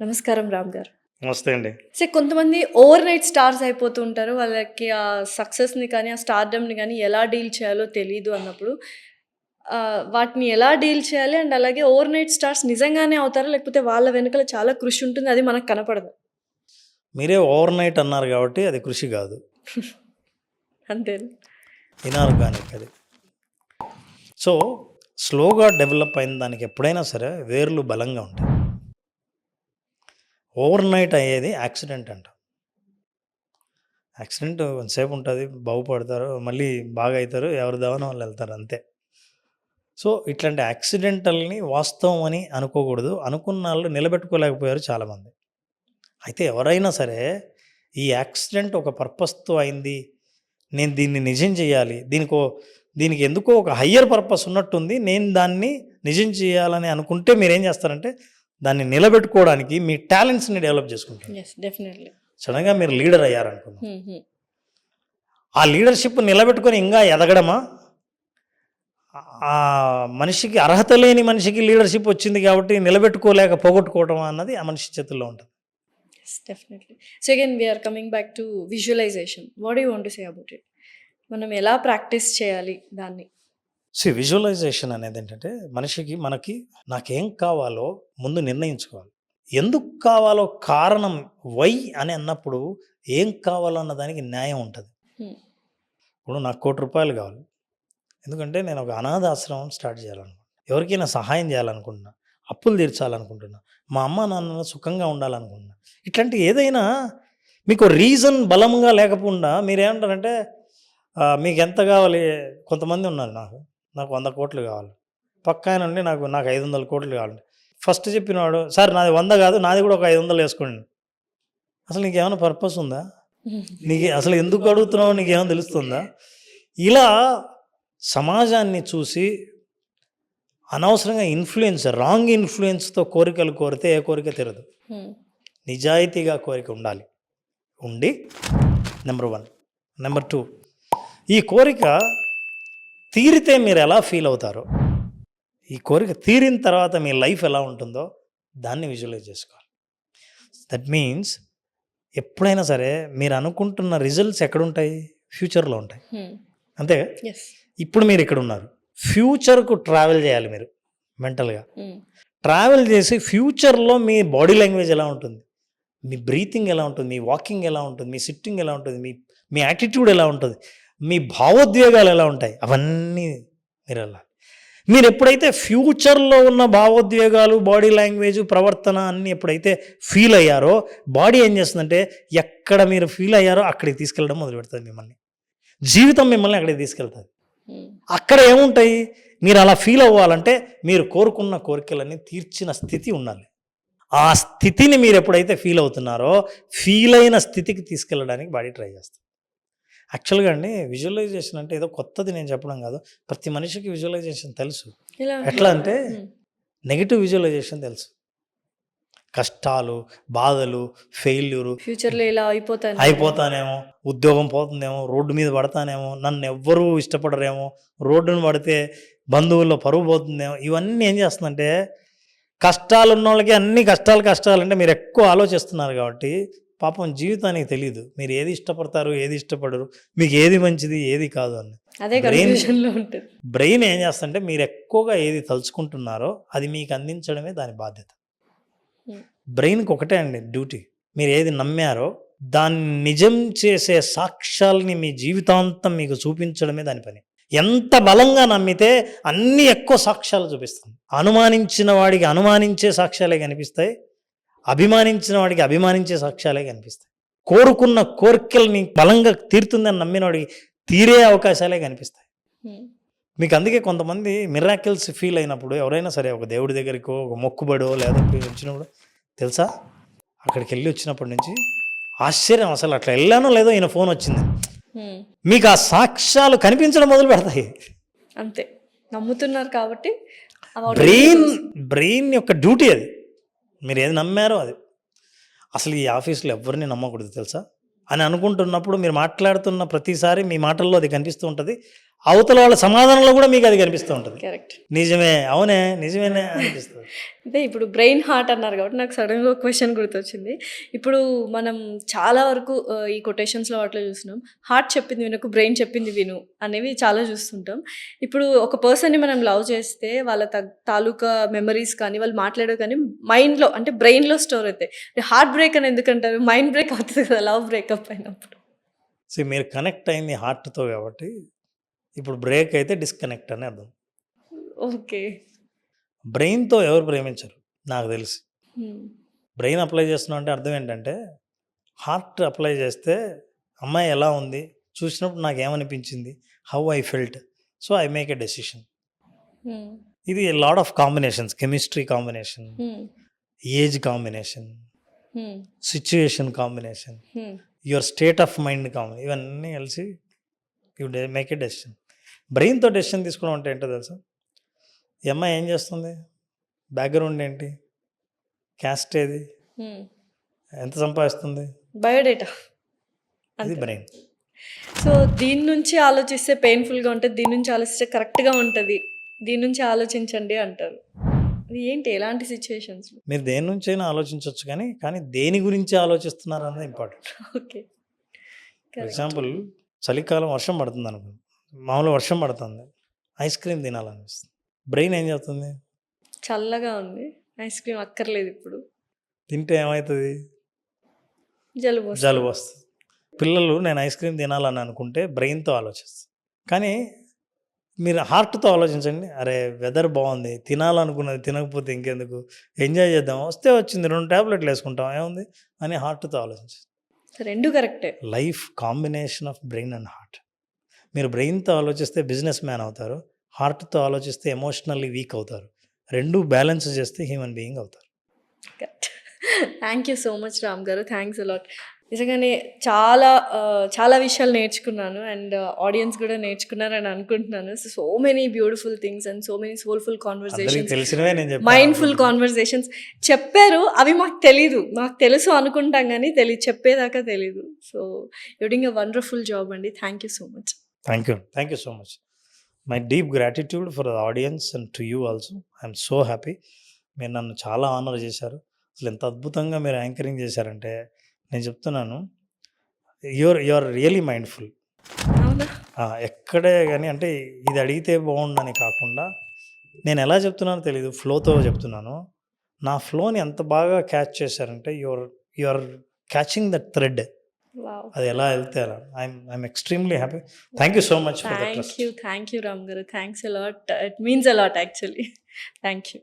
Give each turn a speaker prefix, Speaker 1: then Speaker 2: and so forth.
Speaker 1: నమస్కారం రామ్ గారు.
Speaker 2: నమస్తే అండి.
Speaker 1: కొంతమంది ఓవర్ నైట్ స్టార్స్ అయిపోతూ ఉంటారు. వాళ్ళకి ఆ సక్సెస్‌ని కానీ, ఆ స్టార్డమ్‌ని గానీ ఎలా డీల్ చేయాలో తెలీదు అన్నప్పుడు వాటిని ఎలా డీల్ చేయాలి? అండ్ అలాగే ఓవర్ నైట్ స్టార్స్ నిజంగానే అవుతారా? లేకపోతే వాళ్ళ వెనకాల చాలా కృషి ఉంటుంది. అది మనకు కనపడదు.
Speaker 2: మీరే ఓవర్ నైట్ అన్నారు కాబట్టి అది కృషి కాదు.
Speaker 1: అంతేనా?
Speaker 2: ఇనార్గానిక్ అది. సో, స్లోగా డెవలప్ అయిన దానికి ఎప్పుడైనా సరే వేర్లు బలంగా ఉంటాయి. ఓవర్ నైట్ అయ్యేది యాక్సిడెంట్ అంట. యాక్సిడెంట్ కొంతసేపు ఉంటుంది, బాగుపడతారు, మళ్ళీ బాగా అవుతారు, ఎవరి దావన వాళ్ళు వెళ్తారు అంతే. సో, ఇట్లాంటి యాక్సిడెంటల్ని వాస్తవం అని అనుకోకూడదు. అనుకున్న వాళ్ళు నిలబెట్టుకోలేకపోయారు చాలామంది. అయితే ఎవరైనా సరే ఈ యాక్సిడెంట్ ఒక పర్పస్‌తో అయింది. నేను దీన్ని నిజం చేయాలి. దీనికి ఎందుకో ఒక హయ్యర్ పర్పస్ ఉన్నట్టుంది. నేను దాన్ని నిజం చేయాలని అనుకుంటే మీరేం చేస్తారంటే దాన్ని నిలబెట్టుకోవడానికి మీ టాలెంట్స్‌ని డెవలప్ చేసుకుంటారు.
Speaker 1: యెస్. డెఫినెట్‌లీ.
Speaker 2: సడన్‌గా మీరు లీడర్ అయ్యారనుకుందాం.
Speaker 1: హ్మ్. హ్మ్.
Speaker 2: ఆ లీడర్‌షిప్ నిలబెట్టుకొని ఇంకా ఎదగడమా? మనిషికి అర్హత లేని మనిషికి లీడర్‌షిప్ వచ్చింది కాబట్టి నిలబెట్టుకోలేక పోగొట్టుకోవడమా అన్నది ఆ మనిషి చేతుల్లో ఉంటుంది.
Speaker 1: Yes. Definitely. Again we are coming back to visualisation. What do you want to say about it? మనం ఎలా ప్రాక్టీస్ చేయాలి దాన్ని?
Speaker 2: విజువలైజేషన్ అనేది ఏంటంటే మనకి నాకేం కావాలో ముందు నిర్ణయించుకోవాలి. ఎందుకు కావాలో కారణం వై అని అన్నప్పుడు ఏం కావాలో అన్న దానికి న్యాయం ఉంటుంది.
Speaker 1: హ్మ్.
Speaker 2: ఇప్పుడు నాకు ₹1,00,00,000 కావాలి. ఎందుకంటే నేను ఒక అనాథాశ్రమం స్టార్ట్ చేయాలనుకుంటున్నా. ఎవరికైనా సహాయం చేయాలనుకుంటున్నా. అప్పులు తీర్చాలనుకుంటున్నా. మా అమ్మ నాన్నలు సుఖంగా ఉండాలనుకుంటున్నా. ఇట్లాంటి ఏదైనా మీకు రీజన్ బలంగా లేకుండా మీరేమంటారంటే మీకెంత కావాలి? కొంతమంది ఉన్నారు నాకు 100,00,00,000 కావాలి. పక్కాయన ఉండి నాకు 500,00,00,000 కావాలి. ఫస్ట్ చెప్పినవాడు సార్ నాది 100 కాదు, నాది కూడా ఒక 500 వేసుకోండి. అసలు నీకేమైనా పర్పస్ ఉందా? నీకు అసలు ఎందుకు అడుగుతున్నావో నీకేమైనా తెలుస్తుందా? ఇలా సమాజాన్ని చూసి అనవసరంగా రాంగ్ ఇన్ఫ్లుయెన్స్‌తో కోరికలు కోరితే ఏ కోరిక తీరదు.
Speaker 1: హ్మ్.
Speaker 2: నిజాయితీగా కోరిక ఉండాలి. ఉండి నెంబర్ 1. నెంబర్ 2, ఈ కోరిక తీరితే మీరు ఎలా ఫీల్ అవుతారో, ఈ కోరిక తీరిన తర్వాత మీ లైఫ్ ఎలా ఉంటుందో దాన్ని విజువలైజ్ చేసుకోవాలి. దట్ మీన్స్ ఎప్పుడైనా సరే మీరు అనుకుంటున్న రిజల్ట్స్ ఎక్కడుంటాయి? ఫ్యూచర్‌లో ఉంటాయి.
Speaker 1: హ్మ్.
Speaker 2: అంతేగా?
Speaker 1: యెస్.
Speaker 2: ఇప్పుడు మీరు ఇక్కడ ఉన్నారు. ఫ్యూచర్‌కు ట్రావెల్ చేయాలి మీరు మెంటల్‌గా.
Speaker 1: హ్మ్.
Speaker 2: ట్రావెల్ చేసి ఫ్యూచర్‌లో మీ బాడీ లాంగ్వేజ్ ఎలా ఉంటుంది? మీ బ్రీతింగ్ ఎలా ఉంటుంది? మీ వాకింగ్ ఎలా ఉంటుంది? మీ సిట్టింగ్ ఎలా ఉంటుంది? మీ యాటిట్యూడ్ ఎలా ఉంటుంది? మీ భావోద్వేగాలు ఎలా ఉంటాయి? అవన్నీ మీరెళ్ళాలి. మీరెప్పుడైతే ఫ్యూచర్‌లో ఉన్న భావోద్వేగాలు, బాడీ లాంగ్వేజ్, ప్రవర్తన అన్నీ ఎప్పుడైతే ఫీల్ అయ్యారో, బాడీ ఏం చేస్తుందంటే ఎక్కడ మీరు ఫీల్ అయ్యారో అక్కడికి తీసుకెళ్ళడం మొదలుపెడుతుంది మిమ్మల్ని. జీవితం మిమ్మల్ని అక్కడికి తీసుకెళ్తుంది.
Speaker 1: హ్మ్.
Speaker 2: అక్కడ ఏముంటాయి? మీరు అలా ఫీల్ అవ్వాలంటే మీరు కోరుకున్న కోరికలన్నీ తీర్చిన స్థితి ఉండాలి. ఆ స్థితిని మీరు ఎప్పుడైతే ఫీల్ అవుతున్నారో, ఫీల్ అయిన స్థితికి తీసుకెళ్ళడానికి బాడీ ట్రై చేస్తుంది. యాక్చువల్‌గా అండి విజువలైజేషన్ అంటే ఏదో కొత్తది నేను చెప్పడం కాదు. ప్రతి మనిషికి విజువలైజేషన్ తెలుసు.
Speaker 1: ఎలా?
Speaker 2: ఎట్లా అంటే
Speaker 1: హ్మ్.
Speaker 2: నెగెటివ్ విజువలైజేషన్ తెలుసు. కష్టాలు, బాధలు, ఫెయిల్యూరు,
Speaker 1: ఫ్యూచర్‌లో ఇలా
Speaker 2: అయిపోతానేమో, ఉద్యోగం పోతుందేమో, రోడ్డు మీద పడతానేమో, నన్నెవ్వరూ ఇష్టపడరేమో, రోడ్డున పడితే బంధువుల్లో పరువు పోతుందేమో, ఇవన్నీ ఏం చేస్తుందంటే కష్టాలున్నోళ్ళకి అన్ని కష్టాలంటే మీరు ఎక్కువ ఆలోచిస్తున్నారు కాబట్టి పాపం జీవితానికి తెలీదు. మీరు ఏది ఇష్టపడతారు, ఏది ఇష్టపడరు, మీకు ఏది మంచిది, ఏది కాదు అని.
Speaker 1: అదే కన్‌ఫ్యూజన్‌లో ఉంటది.
Speaker 2: బ్రెయిన్ ఏం చేస్తుందంటే మీరు ఎక్కువగా ఏది తలుచుకుంటున్నారో అది మీకు అందించడమే దాని బాధ్యత.
Speaker 1: హ్మ్.
Speaker 2: బ్రెయిన్‌కి ఒకటే అండి డ్యూటీ. మీరు ఏది నమ్మారో దాన్ని నిజం చేసే సాక్ష్యాల్ని మీ జీవితాంతం మీకు చూపించడమే దాని పని. ఎంత బలంగా నమ్మితే అన్నీ ఎక్కువ సాక్ష్యాలు చూపిస్తుంది. అనుమానించిన వాడికి అనుమానించే సాక్ష్యాలే కనిపిస్తాయి. అభిమానించిన వాడికి అభిమానించే సాక్ష్యాలే కనిపిస్తాయి. కోరుకున్న కోరికల్ని బలంగా తీరుతుందని నమ్మినవాడికి తీరే అవకాశాలే కనిపిస్తాయి.
Speaker 1: హ్మ్.
Speaker 2: మీకు అందుకే కొంతమంది మిరాకిల్స్ ఫీల్ అయినప్పుడు ఎవరైనా సరే ఒక దేవుడి దగ్గరికో, ఒక మొక్కుబడో లేకపోతే వచ్చినప్పుడు తెలుసా? అక్కడికెళ్ళి వచ్చినప్పటి నుంచి ఆశ్చర్యం అసలు అట్లా వెళ్ళానో లేదో ఈయన ఫోన్ వచ్చింది.
Speaker 1: హ్మ్.
Speaker 2: మీకు ఆ సాక్ష్యాలు కనిపించడం మొదలు పెడతాయి.
Speaker 1: అంతే. నమ్ముతున్నారు కాబట్టి
Speaker 2: బ్రెయిన్ యొక్క డ్యూటీ అది. మీరు ఏది నమ్మారో అది. అసలు ఈ ఆఫీస్‌లో ఎవ్వరిని నమ్మకూడదు తెలుసా? అని అనుకుంటున్నప్పుడు మీరు మాట్లాడుతున్న ప్రతిసారి మీ మాటల్లో అది కనిపిస్తూ ఉంటది. అవతల వాళ్ళ సమాధానంలో కూడా మీకు అది కనిపిస్తూ ఉంటుంది.
Speaker 1: కరెక్ట్.
Speaker 2: నిజమే, అవునే, నిజమేనే అనిపిస్తుంది.
Speaker 1: అంటే ఇప్పుడు బ్రెయిన్ హార్ట్ అన్నారు కాబట్టి నాకు సడన్గా ఒక క్వశ్చన్ గుర్తొచ్చింది. ఇప్పుడు మనం చాలా వరకు ఈ కొటేషన్స్లో వాటిలో చూస్తున్నాం, హార్ట్ చెప్పింది వినకు, బ్రెయిన్ చెప్పింది విను అనేవి చాలా చూస్తుంటాం. ఇప్పుడు ఒక పర్సన్ని మనం లవ్ చేస్తే వాళ్ళ తాలూకా మెమరీస్ కానీ వాళ్ళు మాట్లాడేవి కానీ మైండ్లో అంటే బ్రెయిన్లో స్టోర్ అవుతాయి. హార్ట్ బ్రేక్ అని ఎందుకంటారు? మైండ్ బ్రేక్ అవుతుంది కదా లవ్ బ్రేకప్ అయినప్పుడు.
Speaker 2: సో మీరు కనెక్ట్ అయింది హార్ట్తో కాబట్టి ఇప్పుడు బ్రేక్ అయితే డిస్కనెక్ట్ అని అర్థం.
Speaker 1: ఓకే.
Speaker 2: బ్రెయిన్తో ఎవరు ప్రేమించరు నాకు తెలిసి. బ్రెయిన్ అప్లై చేస్తున్నాం అంటే అర్థం ఏంటంటే హార్ట్ అప్లై చేస్తే అమ్మాయి ఎలా ఉంది చూసినప్పుడు నాకు ఏమనిపించింది, how I felt, so I make a decision. ఇది lot of combinations, chemistry combination, age combination, situation combination, your state of mind combination, ఇవన్నీ కలిసి యూ మేక్ ఎ డెసిషన్. బ్రెయిన్తో డెసిషన్ తీసుకోవడం అంటే ఏంటో తెలుసా? ఈ అమ్మాయి ఏం చేస్తుంది, బ్యాక్గ్రౌండ్ ఏంటి, క్యాస్ట్ ఏది, ఎంత సంపాదిస్తుంది,
Speaker 1: బయోడేటా,
Speaker 2: అది బ్రెయిన్.
Speaker 1: సో దీని నుంచి ఆలోచిస్తే పెయిన్ఫుల్గా ఉంటుంది, దీని నుంచి ఆలోచిస్తే కరెక్ట్గా ఉంటుంది, దీని నుంచి ఆలోచించండి అంటారు. ఇది ఏంటి, ఎలాంటి సిచ్యువేషన్స్?
Speaker 2: మీరు దేని నుంచైనా ఆలోచించవచ్చు, కానీ దేని గురించి ఆలోచిస్తున్నారు అన్నది ఇంపార్టెంట్.
Speaker 1: ఓకే.
Speaker 2: ఫర్ ఎగ్జాంపుల్ చలికాలం వర్షం పడుతుంది అనుకోండి, మామూలుగా వర్షం పడుతుంది, ఐస్ క్రీమ్ తినాలనిపిస్తుంది. బ్రెయిన్ ఏం చెప్తుంది,
Speaker 1: చల్లగా ఉంది, ఐస్ క్రీమ్ అక్కర్లేదు ఇప్పుడు,
Speaker 2: తింటే ఏమవుతుంది,
Speaker 1: జలుబు
Speaker 2: వస్తుంది. పిల్లలు నేను ఐస్ క్రీమ్ తినాలని అనుకుంటే బ్రెయిన్తో ఆలోచిస్తుంది, కానీ మీరు హార్ట్తో ఆలోచించండి. అరే వెదర్ బాగుంది, తినాలనుకున్నది తినకపోతే ఇంకెందుకు, ఎంజాయ్ చేద్దాం, వస్తే వచ్చింది 2 టాబ్లెట్లు వేసుకుంటాం ఏముంది అని హార్ట్తో ఆలోచించండి.
Speaker 1: రెండు కరెక్టే.
Speaker 2: Life combination of brain and heart. మీరు బ్రెయిన్తో ఆలోచిస్తే బిజినెస్ మ్యాన్ అవుతారు, హార్ట్తో ఆలోచిస్తే ఎమోషనల్లీ వీక్ అవుతారు. 2 బ్యాలెన్స్ చేస్తే హ్యూమన్ బీయింగ్ అవుతారు.
Speaker 1: Correct. Thank you so much Ram గారు, థ్యాంక్స్ అలాట్. నిజంగానే చాలా చాలా విషయాలు నేర్చుకున్నాను అండ్ ఆడియన్స్ కూడా నేర్చుకున్నారని అనుకుంటున్నాను. So many beautiful things and so many soulful conversations,
Speaker 2: తెలిసినవే నేను చెప్పాను,
Speaker 1: మైండ్ఫుల్ కాన్వర్సేషన్స్ చెప్పారు. అవి మాకు తెలీదు, మాకు తెలుసు అనుకుంటాం కానీ చెప్పేదాకా తెలీదు. So you doing a wonderful job అండి. Thank you so much.
Speaker 2: Thank you so much. My deep gratitude for the audience and to you also. I'm so happy. మీరు నన్ను చాలా ఆనర్ చేశారు. అసలు ఎంత అద్భుతంగా మీరు యాంకరింగ్ చేశారంటే నేను చెప్తున్నాను, యూఆర్ రియలీ మైండ్ఫుల్.
Speaker 1: అవునా?
Speaker 2: ఎక్కడే కానీ అంటే ఇది అడిగితే బాగుండని కాకుండా నేను ఎలా చెప్తున్నానో తెలియదు, ఫ్లోతో చెప్తున్నాను. నా ఫ్లోని ఎంత బాగా క్యాచ్ చేశారంటే యూఆర్ క్యాచింగ్ ద థ్రెడ్. అది ఎలా వెళ్తే అలా. I'm extremely happy. Thank you so much for the trust.
Speaker 1: Thank you Ram గారు, thanks a lot. It means a lot actually. Thank you.